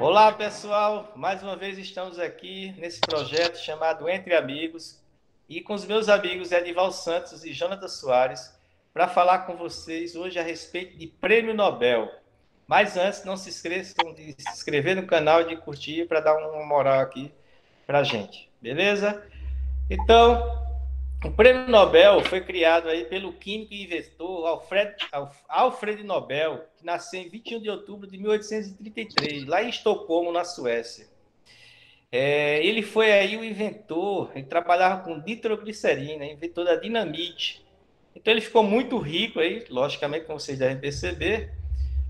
Olá, pessoal. Mais uma vez estamos aqui nesse projeto chamado Entre Amigos e com os meus amigos Edival Santos e Jonathan Soares para falar com vocês hoje a respeito de Prêmio Nobel. Mas antes, não se esqueçam de se inscrever no canal e de curtir para dar uma moral aqui para a gente, beleza? Então, o Prêmio Nobel foi criado aí pelo químico e inventor Alfred Nobel, que nasceu em 21 de outubro de 1833, lá em Estocolmo, na Suécia. Ele foi aí o inventor, ele trabalhava com nitroglicerina, inventor da dinamite. Então ele ficou muito rico aí, logicamente, como vocês devem perceber,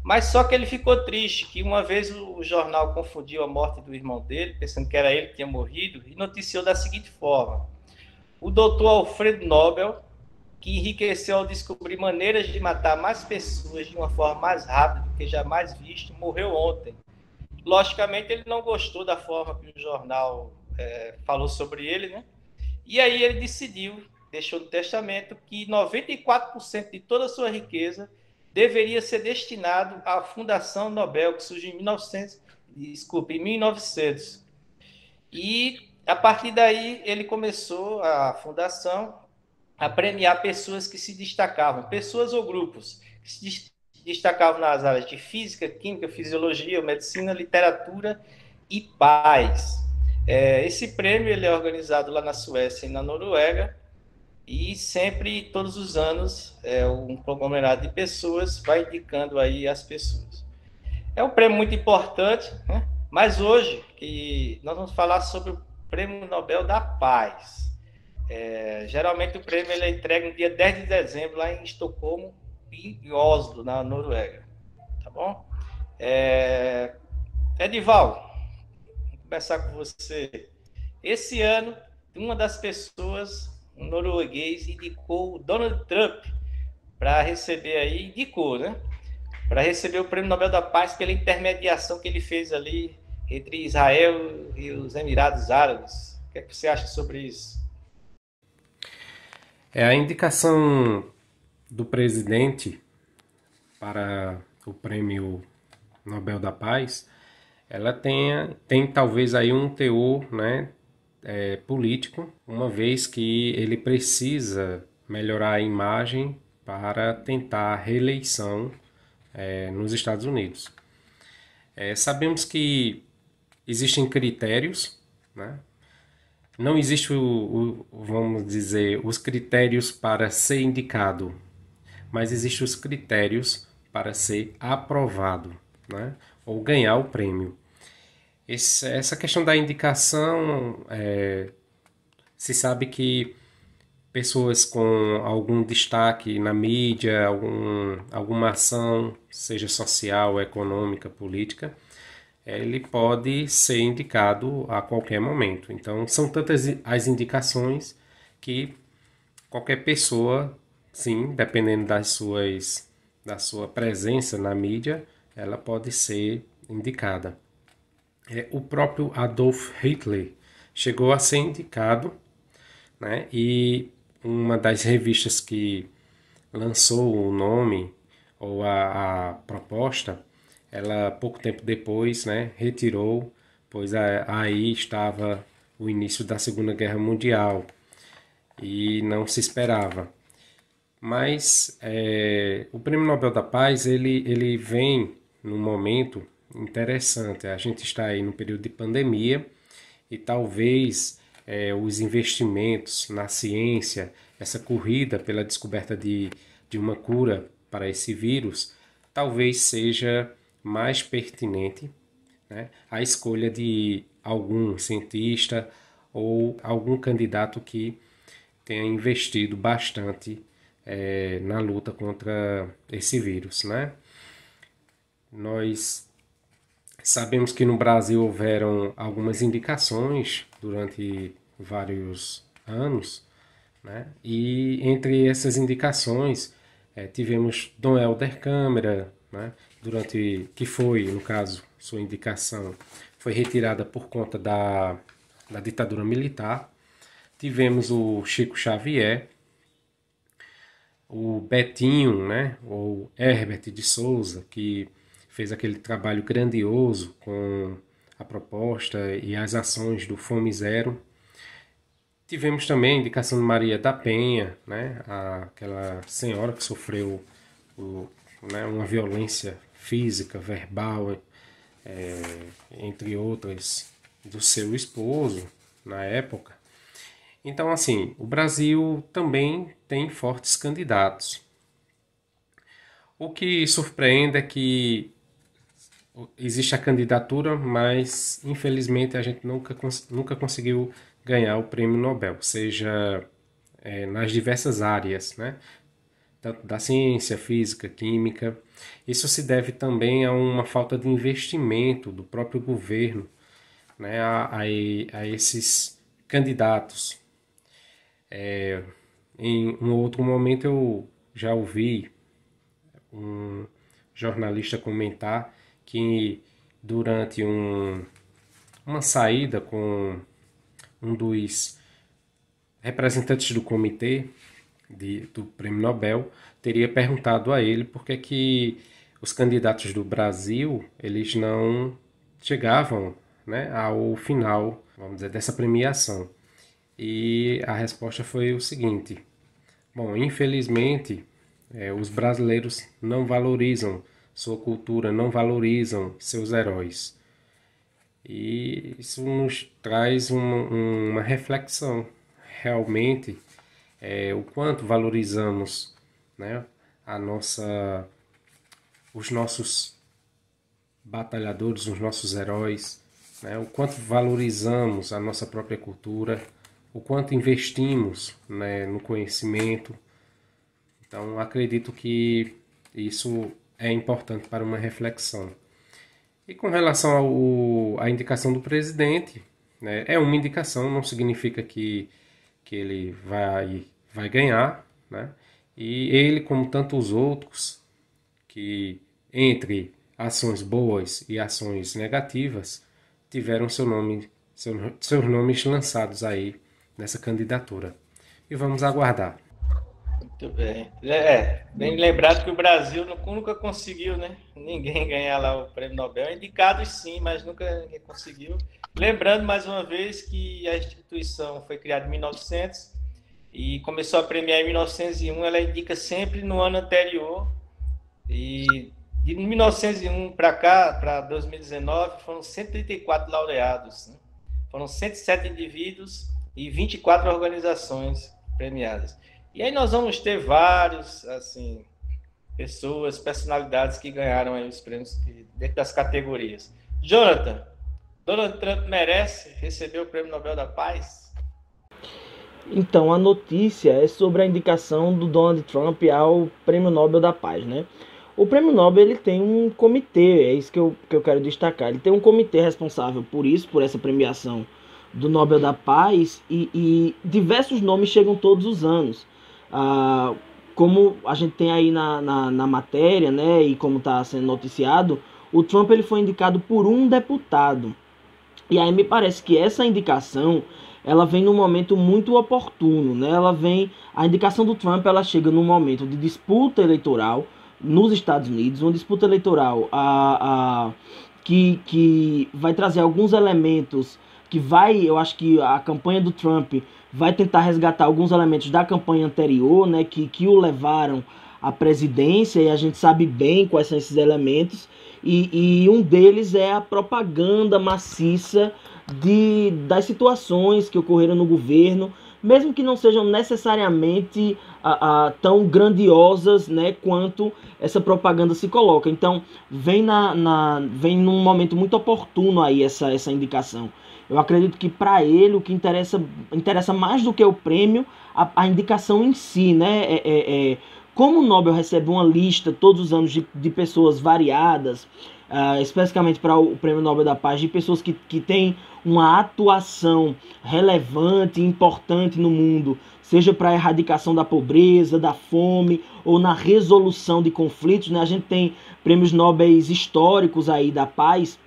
mas só que ele ficou triste, que uma vez o jornal confundiu a morte do irmão dele, pensando que era ele que tinha morrido, e noticiou da seguinte forma: o doutor Alfred Nobel, que enriqueceu ao descobrir maneiras de matar mais pessoas de uma forma mais rápida do que jamais visto, morreu ontem. Logicamente, ele não gostou da forma que o jornal falou sobre ele, né? E aí ele decidiu, deixou no testamento, que 94% de toda a sua riqueza deveria ser destinado à Fundação Nobel, que surgiu em 1900, desculpe, em 1900. E a partir daí ele começou a fundação a premiar pessoas que se destacavam, pessoas ou grupos que se destacavam nas áreas de física, química, fisiologia, medicina, literatura e paz. Esse prêmio ele é organizado lá na Suécia e na Noruega e sempre, todos os anos, um conglomerado de pessoas vai indicando aí as pessoas. É um prêmio muito importante, né? Mas hoje que nós vamos falar sobre o Prêmio Nobel da Paz. Geralmente o prêmio ele é entregue no dia 10 de dezembro lá em Estocolmo e Oslo, na Noruega. Tá bom? Edival, vou começar com você. Esse ano, uma das pessoas, um norueguês, indicou o Donald Trump para receber aí, indicou, né? Para receber o Prêmio Nobel da Paz pela intermediação que ele fez ali entre Israel e os Emirados Árabes. O que é que você acha sobre isso? A indicação do presidente para o Prêmio Nobel da Paz, ela tem talvez aí um teor, né, político, uma vez que ele precisa melhorar a imagem para tentar a reeleição nos Estados Unidos. Sabemos que existem critérios, né? Não existe vamos dizer, os critérios para ser indicado, mas existem os critérios para ser aprovado, né? Ou ganhar o prêmio. Essa questão da indicação, se sabe que pessoas com algum destaque na mídia, alguma ação, seja social, econômica, política, ele pode ser indicado a qualquer momento. Então, são tantas as indicações que qualquer pessoa, sim, dependendo da sua presença na mídia, ela pode ser indicada. O próprio Adolf Hitler chegou a ser indicado, né? E uma das revistas que lançou o nome ou a proposta, ela pouco tempo depois, né, retirou, pois aí estava o início da Segunda Guerra Mundial e não se esperava. Mas o Prêmio Nobel da Paz ele vem num momento interessante. A gente está aí no período de pandemia e talvez os investimentos na ciência, essa corrida pela descoberta de uma cura para esse vírus, talvez seja mais pertinente, né, a escolha de algum cientista ou algum candidato que tenha investido bastante na luta contra esse vírus, né? Nós sabemos que no Brasil houveram algumas indicações durante vários anos, né? E entre essas indicações tivemos Dom Helder Câmara, né? Que foi, no caso, sua indicação foi retirada por conta da ditadura militar. Tivemos o Chico Xavier, o Betinho, né, ou Herbert de Souza, que fez aquele trabalho grandioso com a proposta e as ações do Fome Zero. Tivemos também a indicação de Maria da Penha, né, aquela senhora que sofreu uma violência física, verbal, entre outras, do seu esposo na época. Então, assim, o Brasil também tem fortes candidatos. O que surpreende é que existe a candidatura, mas infelizmente a gente nunca conseguiu ganhar o prêmio Nobel, seja nas diversas áreas, né? Tanto da ciência, física, química. Isso se deve também a uma falta de investimento do próprio governo, né, a esses candidatos. Em um outro momento eu já ouvi um jornalista comentar que durante uma saída com um dos representantes do comitê do Prêmio Nobel teria perguntado a ele por que os candidatos do Brasil eles não chegavam, né, ao final, vamos dizer, dessa premiação. E a resposta foi o seguinte: bom, infelizmente os brasileiros não valorizam sua cultura, não valorizam seus heróis. E isso nos traz uma reflexão. Realmente, o quanto valorizamos, né, os nossos batalhadores, os nossos heróis, né, o quanto valorizamos a nossa própria cultura, o quanto investimos, né, no conhecimento. Então, acredito que isso é importante para uma reflexão. E com relação à indicação do presidente, né, é uma indicação, não significa que ele vai ganhar, né? E ele, como tantos outros, que entre ações boas e ações negativas, tiveram seus nomes lançados aí nessa candidatura. E vamos aguardar. Muito bem. Bem lembrado que o Brasil nunca conseguiu, né? Ninguém ganhar lá o Prêmio Nobel. Indicados sim, mas nunca conseguiu. Lembrando mais uma vez que a instituição foi criada em 1900 e começou a premiar em 1901. Ela indica sempre no ano anterior. E de 1901 para cá, para 2019, foram 134 laureados, né? Foram 107 indivíduos e 24 organizações premiadas. E aí nós vamos ter vários, assim, pessoas, personalidades que ganharam aí os prêmios dentro das categorias. Jonathan, Donald Trump merece receber o Prêmio Nobel da Paz? Então, a notícia é sobre a indicação do Donald Trump ao Prêmio Nobel da Paz, né? O Prêmio Nobel ele tem um comitê, é isso que eu quero destacar. Ele tem um comitê responsável por isso, por essa premiação do Nobel da Paz, e diversos nomes chegam todos os anos. Como a gente tem aí na matéria, né, e como está sendo noticiado, o Trump ele foi indicado por um deputado. E aí me parece que essa indicação ela vem num momento muito oportuno, né? A indicação do Trump ela chega num momento de disputa eleitoral nos Estados Unidos, uma disputa eleitoral que vai trazer alguns elementos eu acho que a campanha do Trump vai tentar resgatar alguns elementos da campanha anterior, né, que o levaram à presidência, e a gente sabe bem quais são esses elementos, e um deles é a propaganda maciça das situações que ocorreram no governo, mesmo que não sejam necessariamente tão grandiosas, né, quanto essa propaganda se coloca. Então, vem num momento muito oportuno aí essa indicação. Eu acredito que para ele o que interessa mais do que o prêmio, a indicação em si, né? Como o Nobel recebe uma lista todos os anos de pessoas variadas, especificamente para o Prêmio Nobel da Paz, de pessoas que têm uma atuação relevante e importante no mundo, seja para a erradicação da pobreza, da fome ou na resolução de conflitos, né? A gente tem prêmios Nobel históricos aí da paz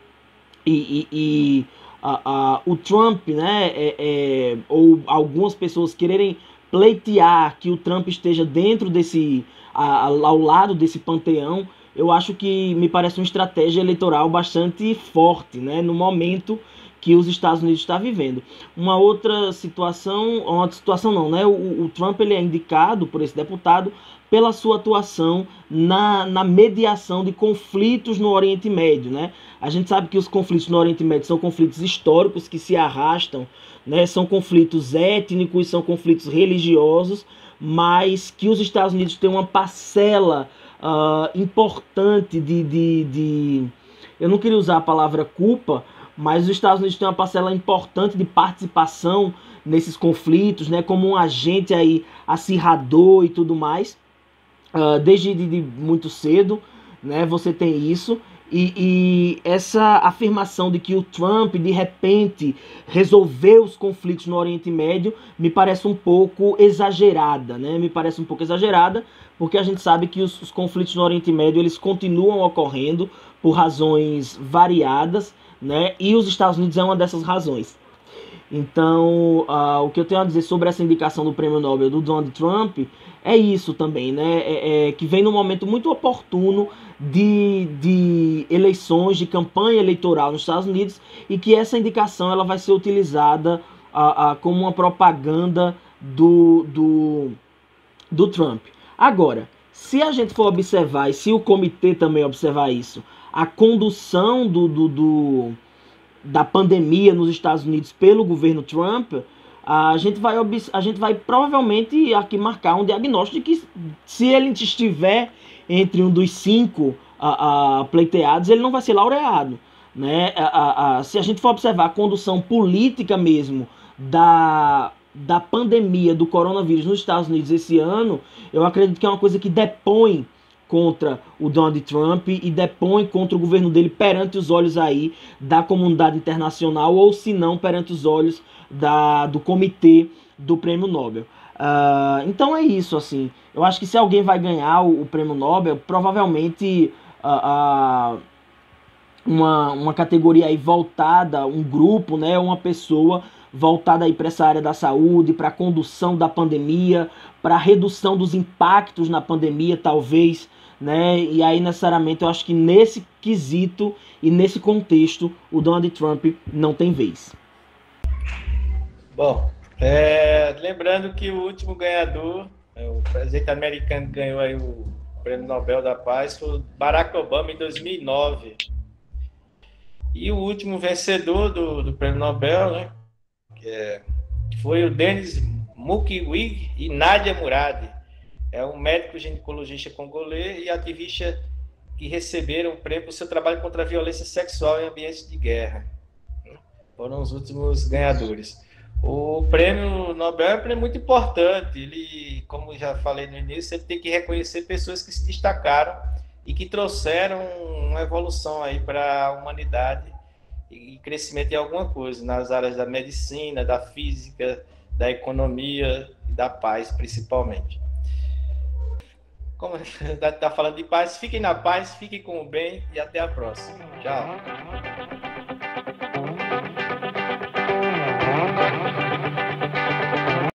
o Trump, né, ou algumas pessoas quererem pleitear que o Trump esteja dentro ao lado desse panteão, eu acho que me parece uma estratégia eleitoral bastante forte, né, no momento que os Estados Unidos está vivendo. Uma outra situação não, né? O Trump ele é indicado por esse deputado pela sua atuação na mediação de conflitos no Oriente Médio, né? A gente sabe que os conflitos no Oriente Médio são conflitos históricos que se arrastam, né? São conflitos étnicos, são conflitos religiosos, mas que os Estados Unidos têm uma parcela importante eu não queria usar a palavra culpa, mas os Estados Unidos têm uma parcela importante de participação nesses conflitos, né, como um agente aí acirrador e tudo mais, desde muito cedo, né, você tem isso, e essa afirmação de que o Trump, de repente, resolveu os conflitos no Oriente Médio, me parece um pouco exagerada, né, porque a gente sabe que os conflitos no Oriente Médio, eles continuam ocorrendo por razões variadas, né, e os Estados Unidos é uma dessas razões. Então, o que eu tenho a dizer sobre essa indicação do Prêmio Nobel do Donald Trump é isso também, né? Que vem num momento muito oportuno de eleições, de campanha eleitoral nos Estados Unidos, e que essa indicação ela vai ser utilizada como uma propaganda do Trump. Agora, se a gente for observar, e se o comitê também observar isso, a condução da pandemia nos Estados Unidos pelo governo Trump, a gente vai provavelmente aqui marcar um diagnóstico de que, se ele estiver entre um dos 5 pleiteados, ele não vai ser laureado, né? Se a gente for observar a condução política mesmo da pandemia do coronavírus nos Estados Unidos esse ano, eu acredito que é uma coisa que depõe contra o Donald Trump e depõe contra o governo dele perante os olhos aí da comunidade internacional, ou se não perante os olhos do comitê do Prêmio Nobel. Então é isso, assim. Eu acho que se alguém vai ganhar o Prêmio Nobel, provavelmente uma categoria aí voltada, um grupo, né, uma pessoa voltada aí para essa área da saúde, para a condução da pandemia, para a redução dos impactos na pandemia, talvez, né? E aí, necessariamente, eu acho que nesse quesito e nesse contexto, o Donald Trump não tem vez. Bom, lembrando que o último ganhador, o presidente americano que ganhou aí o Prêmio Nobel da Paz, foi o Barack Obama em 2009. E o último vencedor do Prêmio Nobel, né, foi o Denis Mukwege e Nadia Murad. É um médico ginecologista congolês e ativista que receberam o prêmio por seu trabalho contra a violência sexual em ambientes de guerra. Foram os últimos ganhadores. O Prêmio Nobel é um prêmio muito importante. Ele, como já falei no início, ele tem que reconhecer pessoas que se destacaram e que trouxeram uma evolução aí para a humanidade e crescimento em alguma coisa, nas áreas da medicina, da física, da economia e da paz, principalmente. Como está falando de paz, fiquem na paz, fiquem com o bem e até a próxima. Tchau.